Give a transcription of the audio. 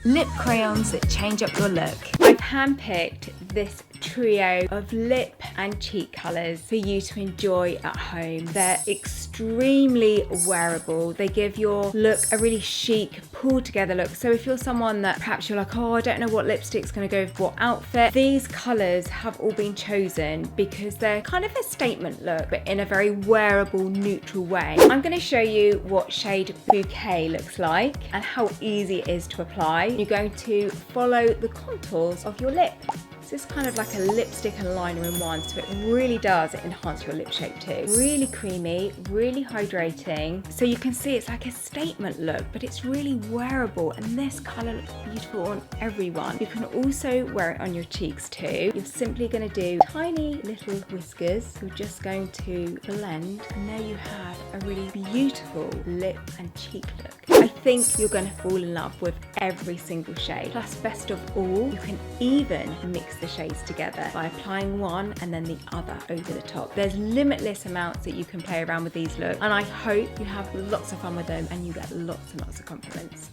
Lip crayons that change up your look. I've handpicked this trio of lip and cheek colours for you to enjoy at home. They're extremely wearable. They give your look a really chic, pulled together look. So if you're someone that perhaps you're like, oh, I don't know what lipstick's going to go with what outfit, these colours have all been chosen because they're kind of a statement look, but in a very wearable, neutral way. I'm going to show you what shade Bouquet looks like and how easy it is to apply. You're going to follow the contours of your lip. So it's kind of like a lipstick and liner in one, so it really does enhance your lip shape too. Really creamy, really hydrating. So you can see it's like a statement look, but it's really wearable, and this colour looks beautiful on everyone. You can also wear it on your cheeks too. You're simply going to do tiny little whiskers. You're just going to blend, and there you have a really beautiful lip and cheek look. I think you're going to fall in love with every single shade. Plus, best of all, you can even mix the shades together by applying one and then the other over the top. There's limitless amounts that you can play around with these looks, and I hope you have lots of fun with them and you get lots and lots of compliments.